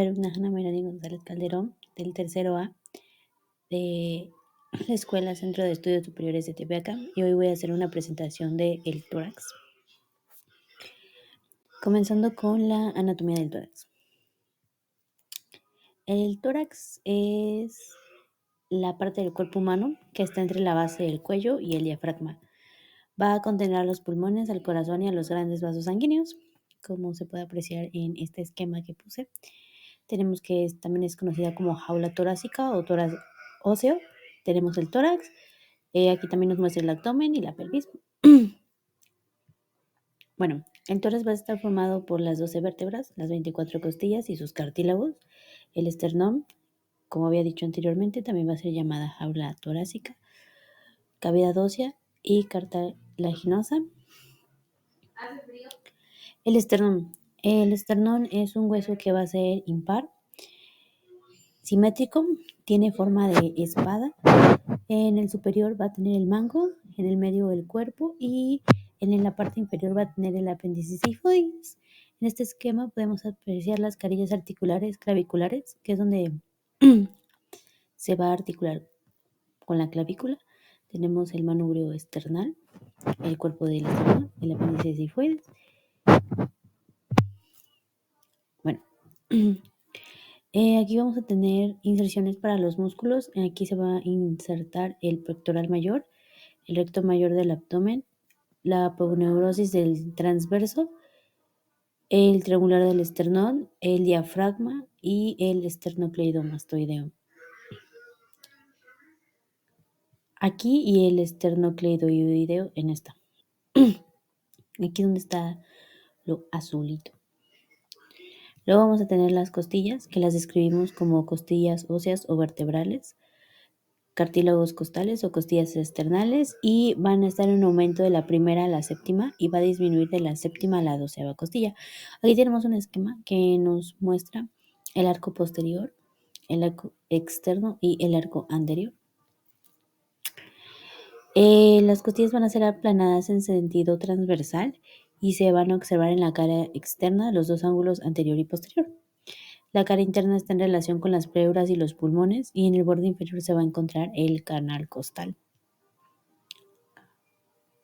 Alumna Ana Melanie González Calderón, del tercero A de la Escuela Centro de Estudios Superiores de Tepeaca, y hoy voy a hacer una presentación del tórax. Comenzando con la anatomía del tórax. El tórax es la parte del cuerpo humano que está entre la base del cuello y el diafragma. Va a contener a los pulmones, al corazón y a los grandes vasos sanguíneos, como se puede apreciar en este esquema que puse. Tenemos que también es conocida como jaula torácica o tórax óseo. Tenemos el tórax. Aquí también nos muestra el abdomen y la pelvis. Bueno, el tórax va a estar formado por las 12 vértebras, las 24 costillas y sus cartílagos. El esternón, como había dicho anteriormente, también va a ser llamada jaula torácica, cavidad ósea y cartilaginosa. El esternón. El esternón es un hueso que va a ser impar, simétrico, tiene forma de espada. En el superior va a tener el mango, en el medio el cuerpo y en la parte inferior va a tener el apéndice sifoides. En este esquema podemos apreciar las carillas articulares claviculares, que es donde se va a articular con la clavícula. Tenemos el manubrio esternal, el cuerpo del esternón, el apéndice sifoides. Bueno, aquí vamos a tener inserciones para los músculos. Aquí se va a insertar el pectoral mayor, el recto mayor del abdomen, la aponeurosis del transverso, el triangular del esternón, el diafragma y el esternocleidomastoideo. Aquí y el esternocleidoideo en esta. Aquí donde está lo azulito. Luego vamos a tener las costillas, que las describimos como costillas óseas o vertebrales, cartílagos costales o costillas externales, y van a estar en aumento de la primera a la séptima y va a disminuir de la séptima a la 12ª costilla. Aquí tenemos un esquema que nos muestra el arco posterior, el arco externo y el arco anterior. Las costillas van a ser aplanadas en sentido transversal y se van a observar en la cara externa los dos ángulos anterior y posterior. La cara interna está en relación con las pleuras y los pulmones, y en el borde inferior se va a encontrar el canal costal.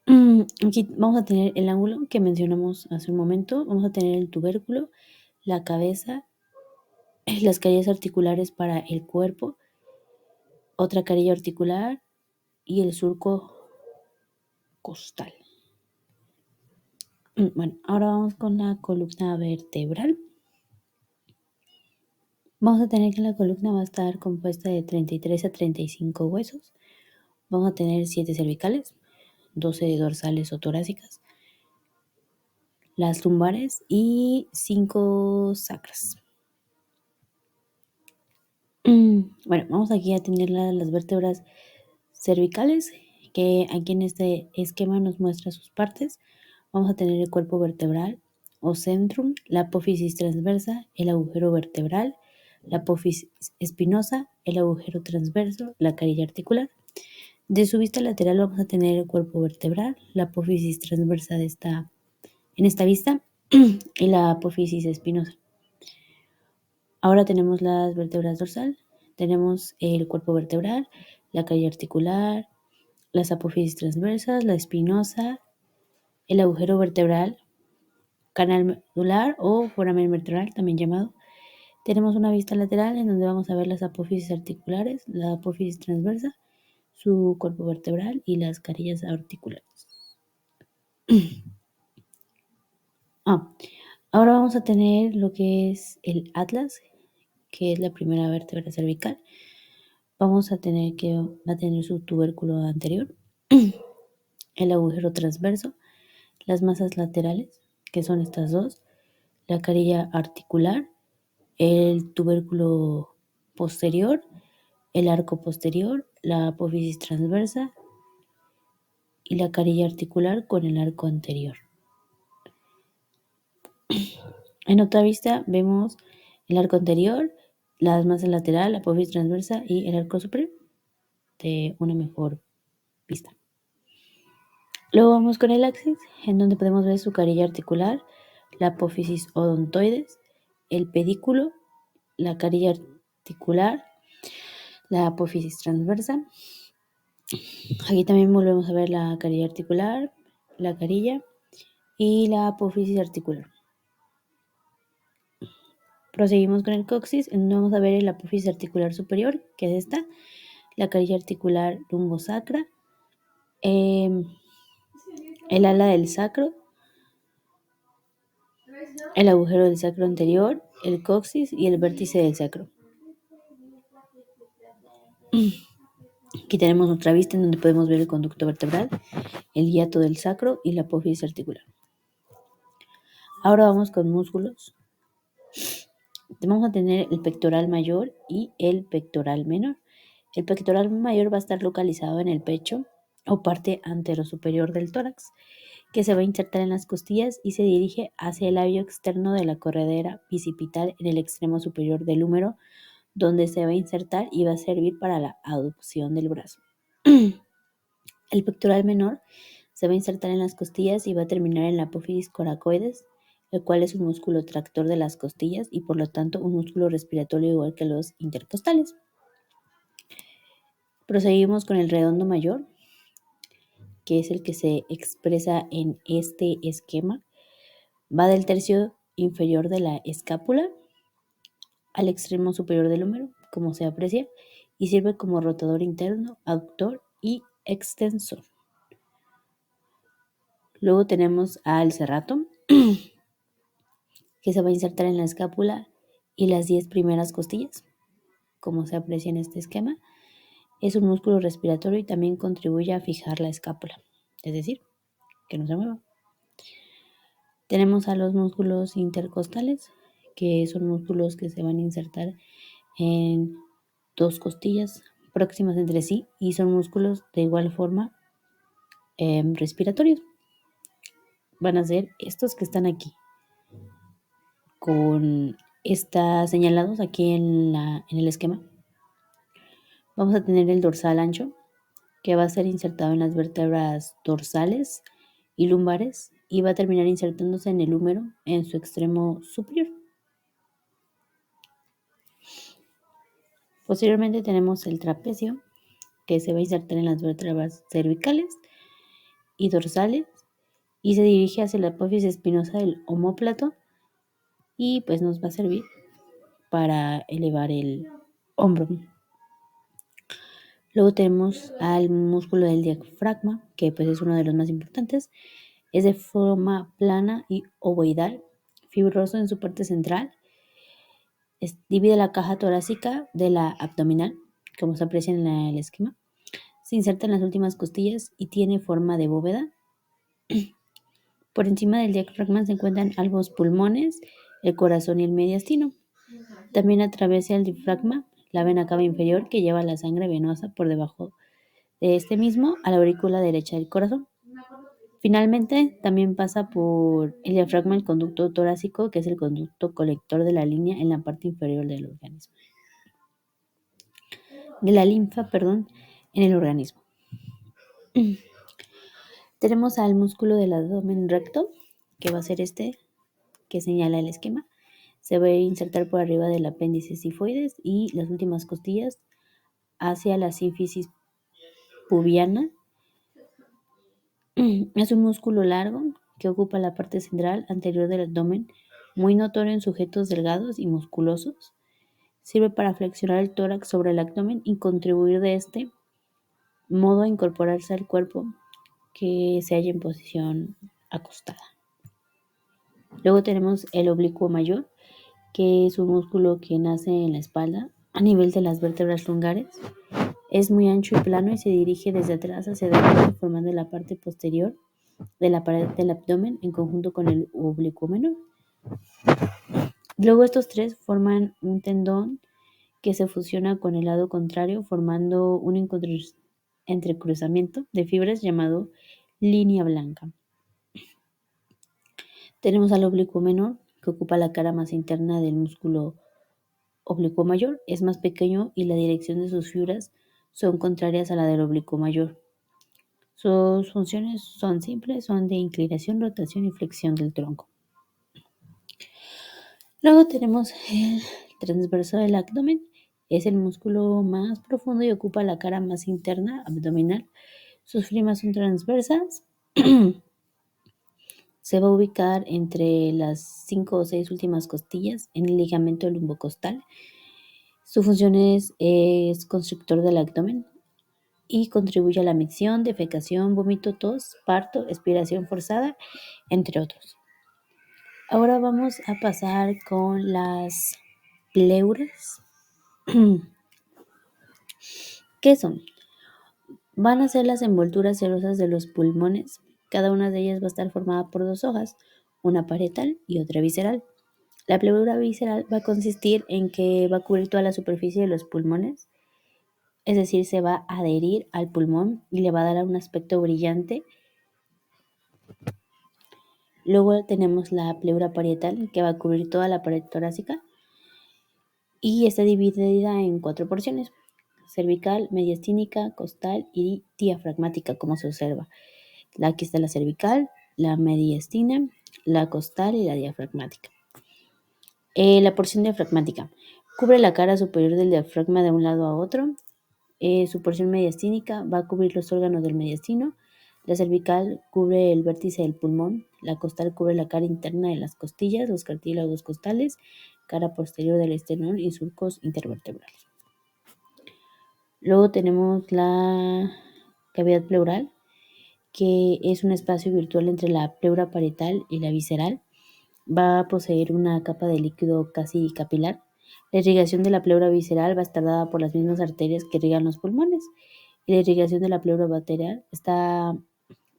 Aquí vamos a tener el ángulo que mencionamos hace un momento, vamos a tener el tubérculo, la cabeza, las carillas articulares para el cuerpo, otra carilla articular y el surco costal. Bueno, ahora vamos con la columna vertebral. Vamos a tener que la columna va a estar compuesta de 33 a 35 huesos. Vamos a tener 7 cervicales, 12 dorsales o torácicas, las lumbares y 5 sacras. Bueno, vamos aquí a tener las vértebras cervicales, que aquí en este esquema nos muestra sus partes. Vamos a tener el cuerpo vertebral o centrum, la apófisis transversa, el agujero vertebral, la apófisis espinosa, el agujero transverso, la carilla articular. De su vista lateral vamos a tener el cuerpo vertebral, la apófisis transversa en esta vista y la apófisis espinosa. Ahora tenemos las vértebras dorsal, tenemos el cuerpo vertebral, la carilla articular, las apófisis transversas, la espinosa, el agujero vertebral, canal medular o foramen vertebral, también llamado. Tenemos una vista lateral en donde vamos a ver las apófisis articulares, la apófisis transversa, su cuerpo vertebral y las carillas articulares. Ahora vamos a tener lo que es el atlas, que es la primera vértebra cervical. Vamos a tener que va a tener su tubérculo anterior, el agujero transverso, las masas laterales, que son estas dos, la carilla articular, el tubérculo posterior, el arco posterior, la apófisis transversa y la carilla articular con el arco anterior. En otra vista vemos el arco anterior, las masas lateral, la apófisis transversa y el arco superior de una mejor vista. Luego vamos con el axis, en donde podemos ver su carilla articular, la apófisis odontoides, el pedículo, la carilla articular, la apófisis transversa. Aquí también volvemos a ver la carilla articular, la carilla y la apófisis articular. Proseguimos con el coxis, en donde vamos a ver el apófisis articular superior, que es esta, la carilla articular lumbosacra, el ala del sacro, el agujero del sacro anterior, el coxis y el vértice del sacro. Aquí tenemos otra vista en donde podemos ver el conducto vertebral, el hiato del sacro y la apófisis articular. Ahora vamos con músculos. Vamos a tener el pectoral mayor y el pectoral menor. El pectoral mayor va a estar localizado en el pecho o parte anterosuperior del tórax, que se va a insertar en las costillas y se dirige hacia el labio externo de la corredera bicipital en el extremo superior del húmero, donde se va a insertar y va a servir para la aducción del brazo. El pectoral menor se va a insertar en las costillas y va a terminar en la apófisis coracoides, el cual es un músculo tractor de las costillas y por lo tanto un músculo respiratorio igual que los intercostales. Proseguimos con el redondo mayor, que es el que se expresa en este esquema. Va del tercio inferior de la escápula al extremo superior del húmero, como se aprecia, y sirve como rotador interno, abductor y extensor. Luego tenemos al serrato, que se va a insertar en la escápula y las 10 primeras costillas, como se aprecia en este esquema. Es un músculo respiratorio y también contribuye a fijar la escápula, es decir, que no se mueva. Tenemos a los músculos intercostales, que son músculos que se van a insertar en 2 costillas próximas entre sí y son músculos de igual forma respiratorios. Van a ser estos que están aquí, con está señalados aquí en el esquema. Vamos a tener el dorsal ancho, que va a ser insertado en las vértebras dorsales y lumbares y va a terminar insertándose en el húmero en su extremo superior. Posteriormente tenemos el trapecio, que se va a insertar en las vértebras cervicales y dorsales y se dirige hacia la apófisis espinosa del omóplato y pues nos va a servir para elevar el hombro. Luego tenemos al músculo del diafragma, que pues es uno de los más importantes. Es de forma plana y ovoidal, fibroso en su parte central. Divide la caja torácica de la abdominal, como se aprecia en el esquema. Se inserta en las últimas costillas y tiene forma de bóveda. Por encima del diafragma se encuentran ambos pulmones, el corazón y el mediastino. También atraviesa el diafragma la vena cava inferior que lleva la sangre venosa por debajo de este mismo a la aurícula derecha del corazón. Finalmente, también pasa por el diafragma el conducto torácico, que es el conducto colector de la línea en la parte inferior del organismo. De la linfa, en el organismo. Tenemos al músculo del abdomen recto, que va a ser este que señala el esquema. Se va a insertar por arriba del apéndice sifoides y las últimas costillas hacia la sínfisis pubiana. Es un músculo largo que ocupa la parte central anterior del abdomen, muy notorio en sujetos delgados y musculosos. Sirve para flexionar el tórax sobre el abdomen y contribuir de este modo a incorporarse al cuerpo que se halla en posición acostada. Luego tenemos el oblicuo mayor, que es un músculo que nace en la espalda a nivel de las vértebras lumbares. Es muy ancho y plano y se dirige desde atrás hacia adelante formando la parte posterior de la pared del abdomen en conjunto con el oblicuo menor. Luego estos tres forman un tendón que se fusiona con el lado contrario formando un entrecruzamiento de fibras llamado línea blanca. Tenemos al oblicuo menor, que ocupa la cara más interna del músculo oblicuo mayor, es más pequeño y la dirección de sus fibras son contrarias a la del oblicuo mayor. Sus funciones son simples, son de inclinación, rotación y flexión del tronco. Luego tenemos el transverso del abdomen. Es el músculo más profundo y ocupa la cara más interna abdominal. Sus frimas son transversas. Se va a ubicar entre las 5 o 6 últimas costillas en el ligamento lumbocostal. Su función es constrictor del abdomen y contribuye a la micción, defecación, vómito, tos, parto, expiración forzada, entre otros. Ahora vamos a pasar con las pleuras. ¿Qué son? Van a ser las envolturas serosas de los pulmones. Cada una de ellas va a estar formada por 2 hojas, una parietal y otra visceral. La pleura visceral va a consistir en que va a cubrir toda la superficie de los pulmones, es decir, se va a adherir al pulmón y le va a dar un aspecto brillante. Luego tenemos la pleura parietal, que va a cubrir toda la pared torácica y está dividida en 4 porciones: cervical, mediastínica, costal y diafragmática, como se observa. Aquí está la cervical, la mediastina, la costal y la diafragmática. La porción diafragmática cubre la cara superior del diafragma de un lado a otro. Su porción mediastínica va a cubrir los órganos del mediastino. La cervical cubre el vértice del pulmón. La costal cubre la cara interna de las costillas, los cartílagos costales, cara posterior del esternón y surcos intervertebrales. Luego tenemos la cavidad pleural, que es un espacio virtual entre la pleura parietal y la visceral. Va a poseer una capa de líquido casi capilar. La irrigación de la pleura visceral va a estar dada por las mismas arterias que irrigan los pulmones. Y la irrigación de la pleura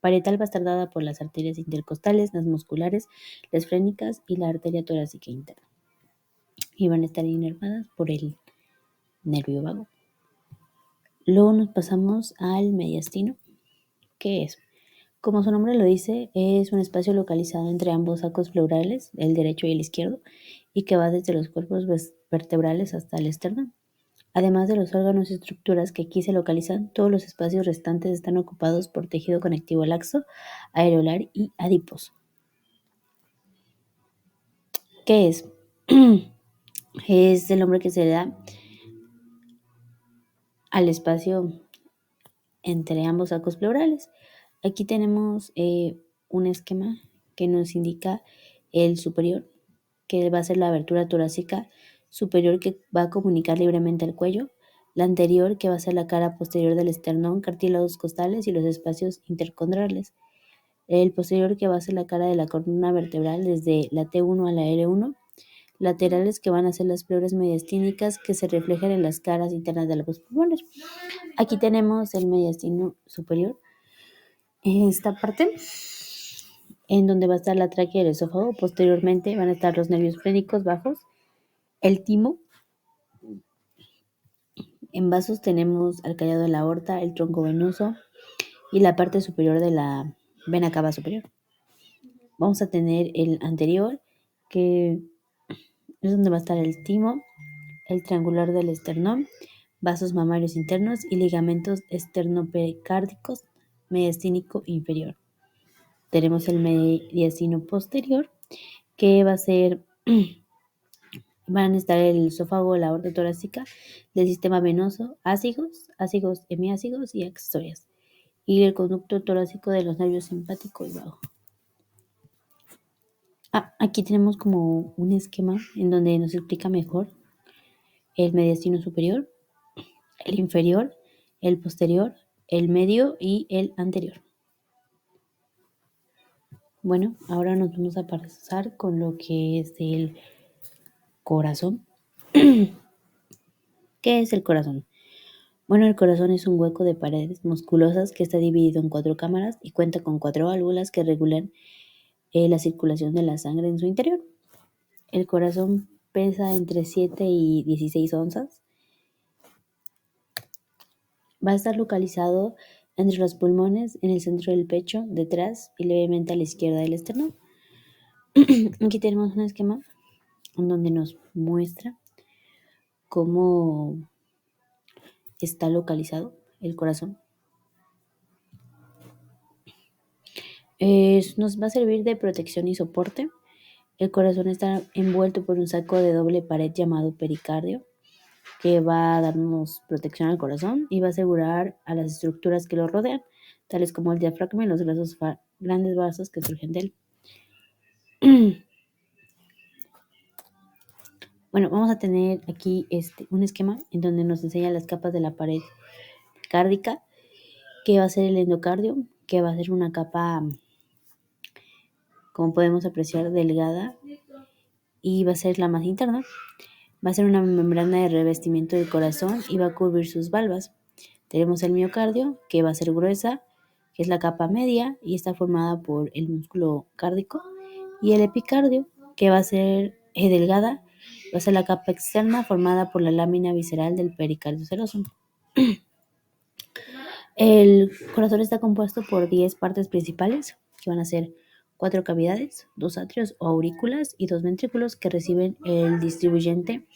parietal va a estar dada por las arterias intercostales, las musculares, las frénicas y la arteria torácica interna. Y van a estar inervadas por el nervio vago. Luego nos pasamos al mediastino. ¿Qué es? Como su nombre lo dice, es un espacio localizado entre ambos sacos pleurales, el derecho y el izquierdo, y que va desde los cuerpos vertebrales hasta el esternón. Además de los órganos y estructuras que aquí se localizan, todos los espacios restantes están ocupados por tejido conectivo laxo, areolar y adiposo. ¿Qué es? Es el nombre que se da al espacio entre ambos sacos pleurales. Aquí tenemos un esquema que nos indica el superior, que va a ser la abertura torácica superior que va a comunicar libremente al cuello, la anterior, que va a ser la cara posterior del esternón, cartílagos costales y los espacios intercondrales, el posterior, que va a ser la cara de la columna vertebral desde la T1 a la L1, laterales, que van a ser las pleuras mediastínicas que se reflejan en las caras internas de los pulmones. Aquí tenemos el mediastino superior, en esta parte, en donde va a estar la tráquea y el esófago. Posteriormente van a estar los nervios frénicos bajos, el timo. En vasos tenemos al callado de la aorta, el tronco venoso y la parte superior de la vena cava superior. Vamos a tener el anterior, que es donde va a estar el timo, el triangular del esternón, vasos mamarios internos y ligamentos esternopericárdicos, mediastínico inferior. Tenemos el mediastino posterior, que va a ser, van a estar el esófago, la aorta torácica, del sistema venoso, ácigos, hemiácigos y accesorias, y el conducto torácico de los nervios simpático y vago. Aquí tenemos como un esquema en donde nos explica mejor el mediastino superior, el inferior, el posterior, el medio y el anterior. Bueno, ahora nos vamos a pasar con lo que es el corazón. ¿Qué es el corazón? Bueno, el corazón es un hueco de paredes musculosas que está dividido en 4 cámaras y cuenta con 4 válvulas que regulan la circulación de la sangre en su interior. El corazón pesa entre 7 y 16 onzas. Va a estar localizado entre los pulmones, en el centro del pecho, detrás y levemente a la izquierda del esternón. Aquí tenemos un esquema en donde nos muestra cómo está localizado el corazón. Nos va a servir de protección y soporte El corazón está envuelto por un saco de doble pared llamado pericardio, que va a darnos protección al corazón y va a asegurar a las estructuras que lo rodean, tales como el diafragma y los grandes vasos que surgen de él. Bueno, vamos a tener aquí un esquema en donde nos enseña las capas de la pared cárdica, que va a ser el endocardio, que va a ser una capa, como podemos apreciar, delgada, y va a ser la más interna. Va a ser una membrana de revestimiento del corazón y va a cubrir sus valvas. Tenemos el miocardio, que va a ser gruesa, que es la capa media y está formada por el músculo cárdico. Y el epicardio, que va a ser delgada, va a ser la capa externa formada por la lámina visceral del pericardio seroso. El corazón está compuesto por 10 partes principales, que van a ser 4 cavidades, 2 atrios o aurículas y 2 ventrículos que reciben el distribuyente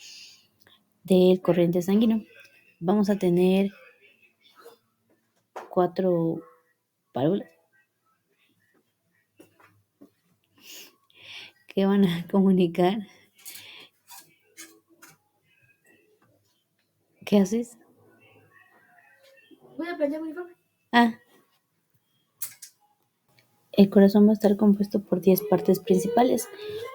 del corriente sanguíneo. Vamos a tener 4 válvulas que van a comunicar. ¿Qué haces? Voy a planchar mi uniforme. El corazón va a estar compuesto por 10 partes principales.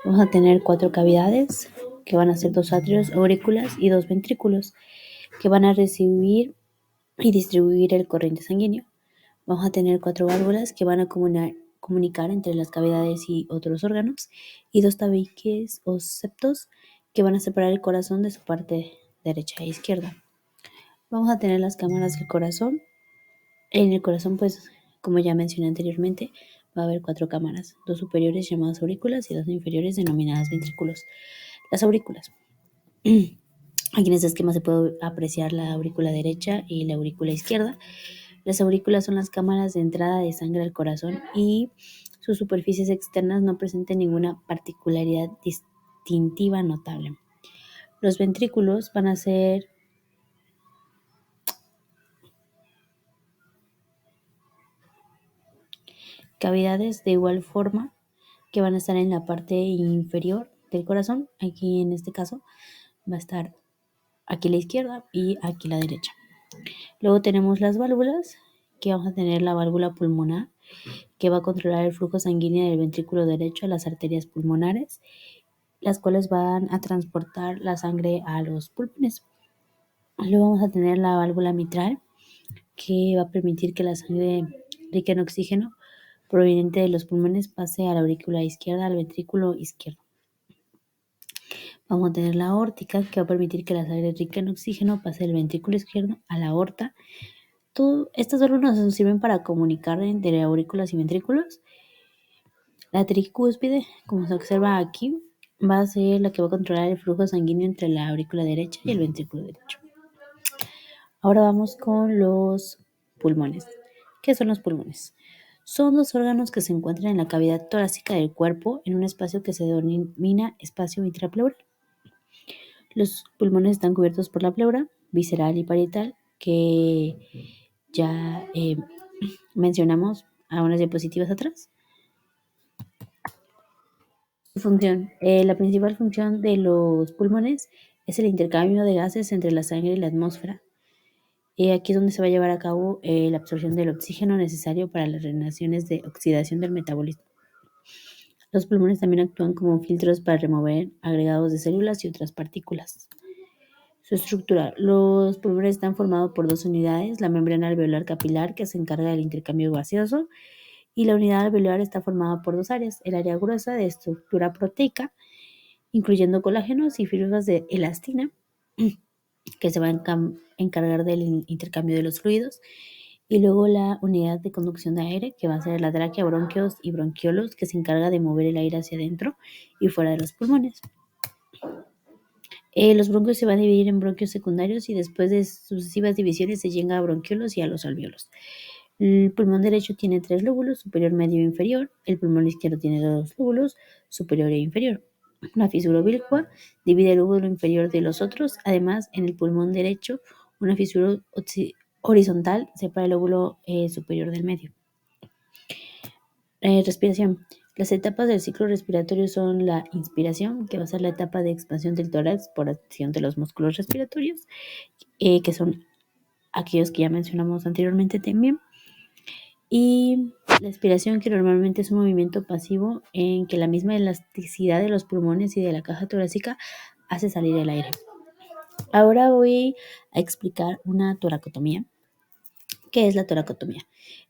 Vamos a tener 4 cavidades, que van a ser 2 atrios, aurículas y 2 ventrículos, que van a recibir y distribuir el corriente sanguíneo. Vamos a tener 4 válvulas que van a comunicar entre las cavidades y otros órganos, y 2 tabiques o septos que van a separar el corazón de su parte derecha e izquierda. Vamos a tener las cámaras del corazón. En el corazón, pues, como ya mencioné anteriormente, va a haber 4 cámaras, 2 superiores llamadas aurículas y 2 inferiores denominadas ventrículos. Las aurículas. Aquí en este esquema se puede apreciar la aurícula derecha y la aurícula izquierda. Las aurículas son las cámaras de entrada de sangre al corazón y sus superficies externas no presentan ninguna particularidad distintiva notable. Los ventrículos van a ser cavidades de igual forma que van a estar en la parte inferior del corazón. Aquí en este caso va a estar aquí la izquierda y aquí la derecha. Luego tenemos las válvulas, que vamos a tener la válvula pulmonar, que va a controlar el flujo sanguíneo del ventrículo derecho a las arterias pulmonares, las cuales van a transportar la sangre a los pulmones. Luego vamos a tener la válvula mitral, que va a permitir que la sangre rica en oxígeno proveniente de los pulmones pase a la aurícula izquierda, al ventrículo izquierdo. Vamos a tener la aórtica, que va a permitir que la sangre rica en oxígeno pase del ventrículo izquierdo a la aorta. Estos órganos nos sirven para comunicar entre aurículas y ventrículos. La tricúspide, como se observa aquí, va a ser la que va a controlar el flujo sanguíneo entre la aurícula derecha y el ventrículo derecho. Ahora vamos con los pulmones. ¿Qué son los pulmones? Son 2 órganos que se encuentran en la cavidad torácica del cuerpo, en un espacio que se denomina espacio intrapleural. Los pulmones están cubiertos por la pleura visceral y parietal, que ya mencionamos a unas diapositivas atrás. Función. La principal función de los pulmones es el intercambio de gases entre la sangre y la atmósfera. Aquí es donde se va a llevar a cabo la absorción del oxígeno necesario para las reacciones de oxidación del metabolismo. Los pulmones también actúan como filtros para remover agregados de células y otras partículas. Su estructura. Los pulmones están formados por 2 unidades, la membrana alveolar capilar, que se encarga del intercambio gaseoso, y la unidad alveolar está formada por 2 áreas, el área gruesa de estructura proteica, incluyendo colágenos y fibras de elastina, que se va a encargar del intercambio de los fluidos, y luego la unidad de conducción de aire, que va a ser la tráquea, bronquios y bronquiolos, que se encarga de mover el aire hacia adentro y fuera de los pulmones. Los bronquios se van a dividir en bronquios secundarios y después de sucesivas divisiones se llega a bronquiolos y a los alvéolos. El pulmón derecho tiene 3 lóbulos, superior, medio e inferior. El pulmón izquierdo tiene 2 lóbulos, superior e inferior. Una fisura oblicua divide el lóbulo inferior de los otros. Además, en el pulmón derecho, una fisura horizontal separa el lóbulo superior del medio. Respiración. Las etapas del ciclo respiratorio son la inspiración, que va a ser la etapa de expansión del tórax por acción de los músculos respiratorios, que son aquellos que ya mencionamos anteriormente también. Y la expiración, que normalmente es un movimiento pasivo en que la misma elasticidad de los pulmones y de la caja torácica hace salir el aire. Ahora voy a explicar una toracotomía. ¿Qué es la toracotomía?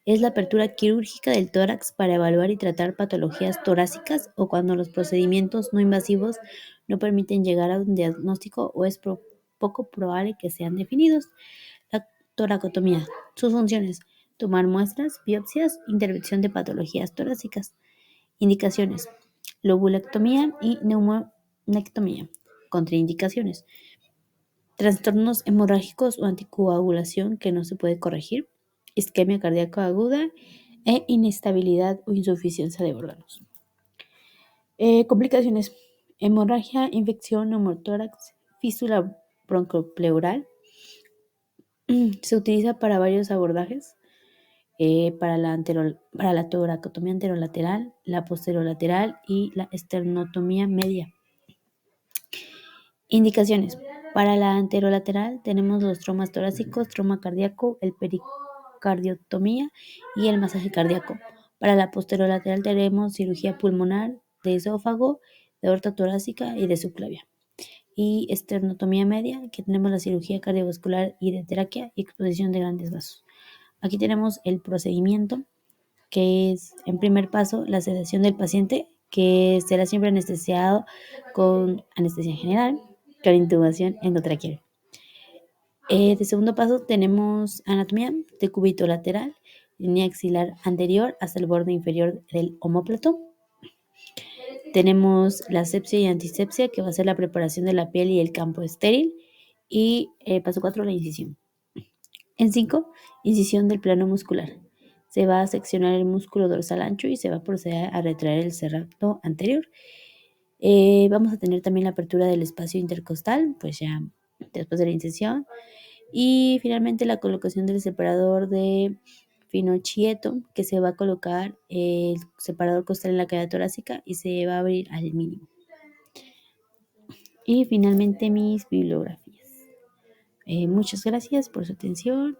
Es la apertura quirúrgica del tórax para evaluar y tratar patologías torácicas o cuando los procedimientos no invasivos no permiten llegar a un diagnóstico o es poco probable que sean definidos. La toracotomía. Sus funciones: tomar muestras, biopsias, intervención de patologías torácicas. Indicaciones: lobulectomía y neumonectomía. Contraindicaciones: trastornos hemorrágicos o anticoagulación que no se puede corregir, isquemia cardíaca aguda e inestabilidad o insuficiencia de órganos. Complicaciones: hemorragia, infección, neumotórax, fístula broncopleural. Se utiliza para varios abordajes, para la toracotomía anterolateral, la posterolateral y la esternotomía media. Indicaciones: para la anterolateral tenemos los traumas torácicos, trauma cardíaco, el pericardiotomía y el masaje cardíaco. Para la posterolateral tenemos cirugía pulmonar, de esófago, de aorta torácica y de subclavia. Y esternotomía media, que tenemos la cirugía cardiovascular y de tráquea y exposición de grandes vasos. Aquí tenemos el procedimiento, que es, en primer paso, la sedación del paciente, que será siempre anestesiado con anestesia general, con intubación endotraqueal. De segundo paso tenemos anatomía de cúbito lateral, línea axilar anterior hasta el borde inferior del omóplato. Tenemos la asepsia y antisepsia, que va a ser la preparación de la piel y el campo estéril. Y paso 4, la incisión. En 5, incisión del plano muscular. Se va a seccionar el músculo dorsal ancho y se va a proceder a retraer el serrato anterior. Vamos a tener también la apertura del espacio intercostal, pues ya después de la incisión. Y finalmente la colocación del separador de Finochietto, que se va a colocar el separador costal en la cavidad torácica y se va a abrir al mínimo. Y finalmente mis bibliografías. Muchas gracias por su atención.